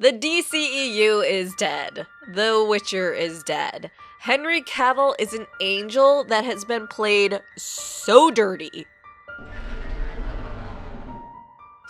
The DCEU is dead. The Witcher is dead. Henry Cavill is an angel that has been played so dirty.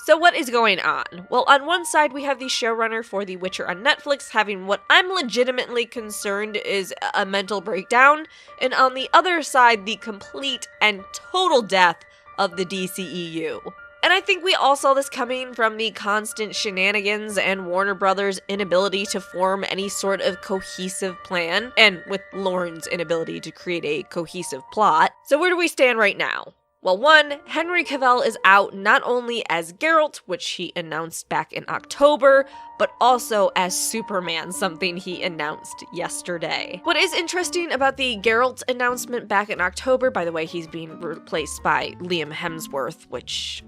So what is going on? Well, on one side, we have the showrunner for The Witcher on Netflix having what I'm legitimately concerned is a mental breakdown, and on the other side, the complete and total death of the DCEU. And I think we all saw this coming from the constant shenanigans and Warner Brothers' inability to form any sort of cohesive plan, and with Lauren's inability to create a cohesive plot. So where do we stand right now? Well, one, Henry Cavill is out not only as Geralt, which he announced back in October, but also as Superman, something he announced yesterday. What is interesting about the Geralt announcement back in October, by the way, he's being replaced by Liam Hemsworth, which...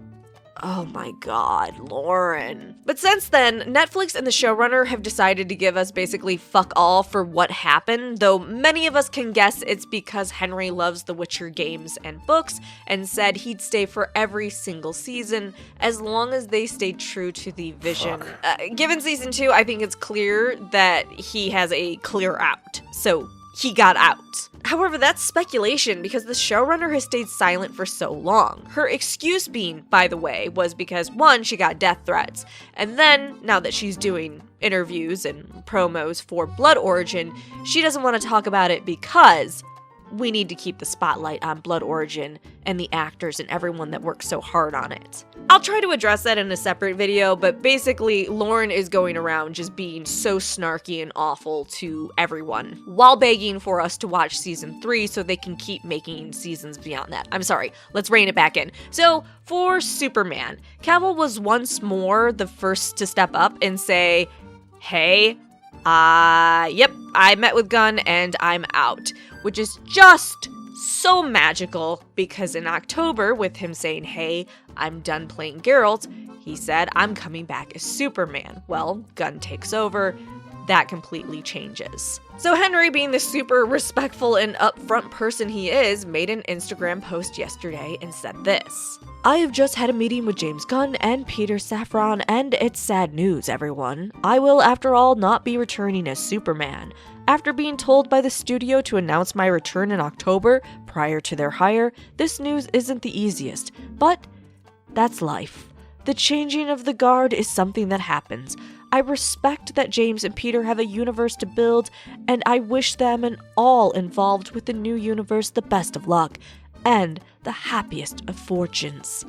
oh my god, Lauren. But since then, Netflix and the showrunner have decided to give us basically fuck all for what happened, though many of us can guess it's because Henry loves the Witcher games and books and said he'd stay for every single season as long as they stayed true to the vision. Given season 2, I think it's clear that he has a clear out, so he got out. However, that's speculation because the showrunner has stayed silent for so long. Her excuse being, by the way, was because one, she got death threats, and then, now that she's doing interviews and promos for Blood Origin, she doesn't want to talk about it because we need to keep the spotlight on Blood Origin and the actors and everyone that works so hard on it. I'll try to address that in a separate video, but basically Lauren is going around just being so snarky and awful to everyone while begging for us to watch season 3 so they can keep making seasons beyond that. I'm sorry, let's rein it back in. So for Superman, Cavill was once more the first to step up and say, hey, yep, I met with Gunn and I'm out, which is just so magical because in October, with him saying, hey, I'm done playing Geralt, he said, I'm coming back as Superman. Well, Gunn takes over. That completely changes. So Henry, being the super respectful and upfront person he is, made an Instagram post yesterday and said this. I have just had a meeting with James Gunn and Peter Safran, and it's sad news, everyone. I will, after all, not be returning as Superman. After being told by the studio to announce my return in October, prior to their hire, this news isn't the easiest, but that's life. The changing of the guard is something that happens. I respect that James and Peter have a universe to build, and I wish them and all involved with the new universe the best of luck, and the happiest of fortunes.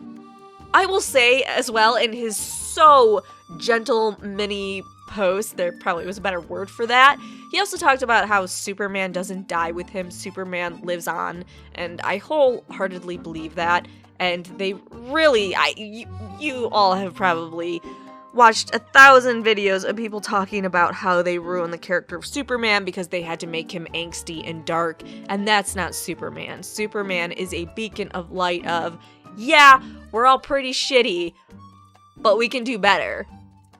I will say as well, in his so gentle mini post, there probably was a better word for that, he also talked about how Superman doesn't die with him, Superman lives on, and I wholeheartedly believe that, and they really, you all have probably watched 1,000 videos of people talking about how they ruined the character of Superman because they had to make him angsty and dark, and that's not Superman. Superman is a beacon of light of, yeah, we're all pretty shitty, but we can do better.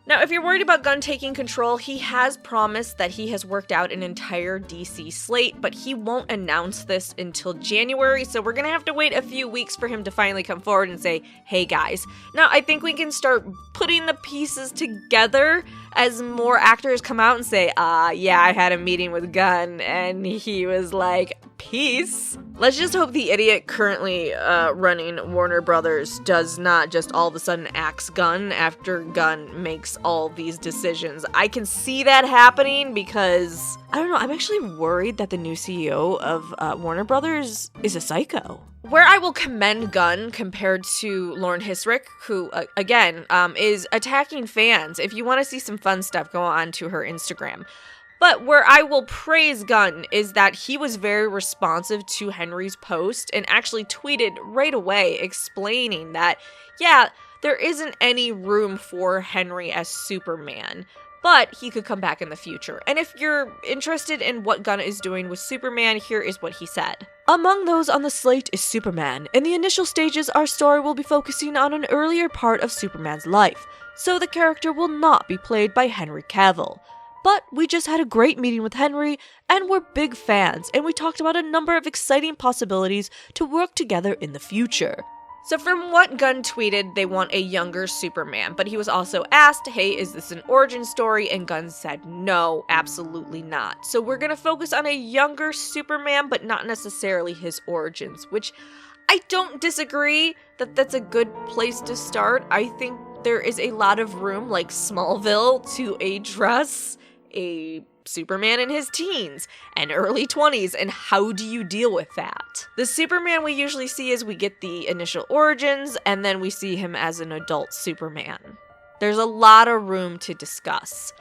Now, if you're worried about Gunn taking control, he has promised that he has worked out an entire DC slate, but he won't announce this until January, so we're gonna have to wait a few weeks for him to finally come forward and say, hey guys. Now, I think we can start putting the pieces together as more actors come out and say, yeah, I had a meeting with Gunn, and he was like, peace. Let's just hope the idiot currently running Warner Brothers does not just all of a sudden axe Gunn after Gunn makes all these decisions. I can see that happening because, I don't know, I'm actually worried that the new CEO of Warner Brothers is a psycho. Where I will commend Gunn compared to Lauren Hissrich, who, again, is attacking fans. If you want to see some fun stuff, go on to her Instagram. But where I will praise Gunn is that he was very responsive to Henry's post and actually tweeted right away explaining that, yeah, there isn't any room for Henry as Superman, but he could come back in the future. And if you're interested in what Gunn is doing with Superman, here is what he said. Among those on the slate is Superman. In the initial stages, our story will be focusing on an earlier part of Superman's life, so the character will not be played by Henry Cavill. But we just had a great meeting with Henry, and we're big fans, and we talked about a number of exciting possibilities to work together in the future. So from what Gunn tweeted, they want a younger Superman, but he was also asked, hey, is this an origin story? And Gunn said, no, absolutely not. So we're gonna focus on a younger Superman, but not necessarily his origins, which I don't disagree that that's a good place to start. I think there is a lot of room, like Smallville, to address a Superman in his teens and early 20s, and how do you deal with that? The Superman we usually see is we get the initial origins, and then we see him as an adult Superman. There's a lot of room to discuss.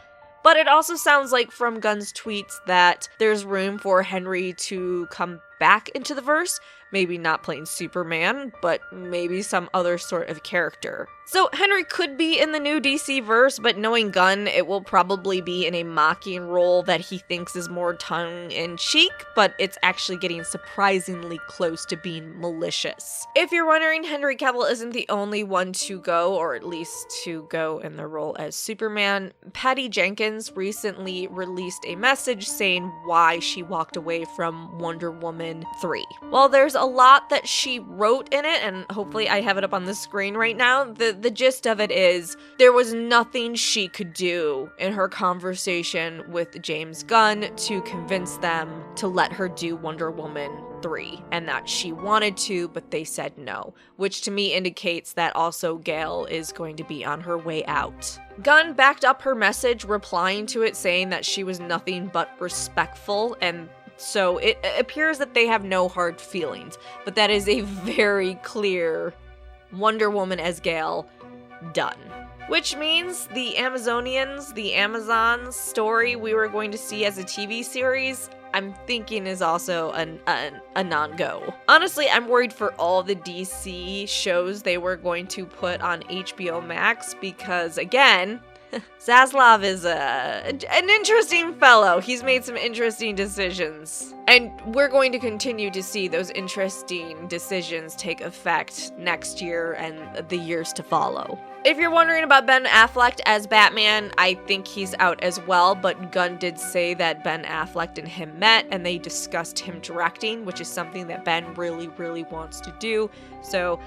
But it also sounds like from Gunn's tweets that there's room for Henry to come back into the verse, maybe not playing Superman, but maybe some other sort of character. So Henry could be in the new DC verse, but knowing Gunn, it will probably be in a mocking role that he thinks is more tongue-in-cheek, but it's actually getting surprisingly close to being malicious. If you're wondering, Henry Cavill isn't the only one to go, or at least to go in the role as Superman. Patty Jenkins recently released a message saying why she walked away from Wonder Woman 3. Well, there's a lot that she wrote in it, and hopefully I have it up on the screen right now. The gist of it is there was nothing she could do in her conversation with James Gunn to convince them to let her do Wonder Woman 3, and that she wanted to, but they said no, which to me indicates that also Gal is going to be on her way out. Gunn backed up her message, replying to it saying that she was nothing but respectful, and so it appears that they have no hard feelings, but that is a very clear Wonder Woman as Gal, done. Which means the Amazonians, the Amazons story we were going to see as a TV series, I'm thinking is also a non-go. Honestly, I'm worried for all the DC shows they were going to put on HBO Max because, again, Zaslav is an interesting fellow. He's made some interesting decisions. And we're going to continue to see those interesting decisions take effect next year and the years to follow. If you're wondering about Ben Affleck as Batman, I think he's out as well, but Gunn did say that Ben Affleck and him met and they discussed him directing, which is something that Ben really, really wants to do. So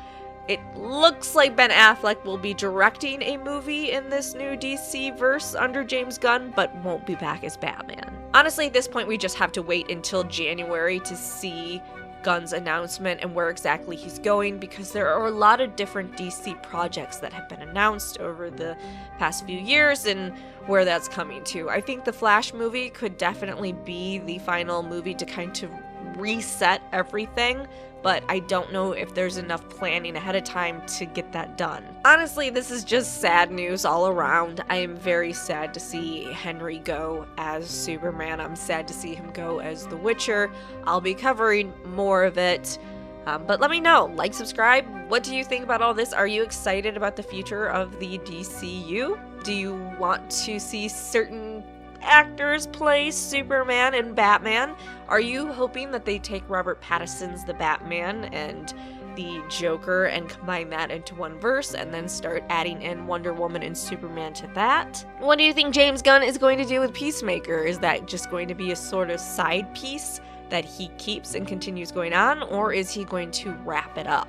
it looks like Ben Affleck will be directing a movie in this new DC verse under James Gunn, but won't be back as Batman. Honestly, at this point, we just have to wait until January to see Gunn's announcement and where exactly he's going, because there are a lot of different DC projects that have been announced over the past few years and where that's coming to. I think the Flash movie could definitely be the final movie to kind of reset everything, but I don't know if there's enough planning ahead of time to get that done. Honestly, this is just sad news all around. I am very sad to see Henry go as Superman. I'm sad to see him go as The Witcher. I'll be covering more of it. But let me know. Like, subscribe. What do you think about all this? Are you excited about the future of the DCU? Do you want to see certain actors play Superman and Batman? Are you hoping that they take Robert Pattinson's The Batman and the Joker and combine that into one verse and then start adding in Wonder Woman and Superman to that? What do you think James Gunn is going to do with Peacemaker? Is that just going to be a sort of side piece that he keeps and continues going on, or is he going to wrap it up?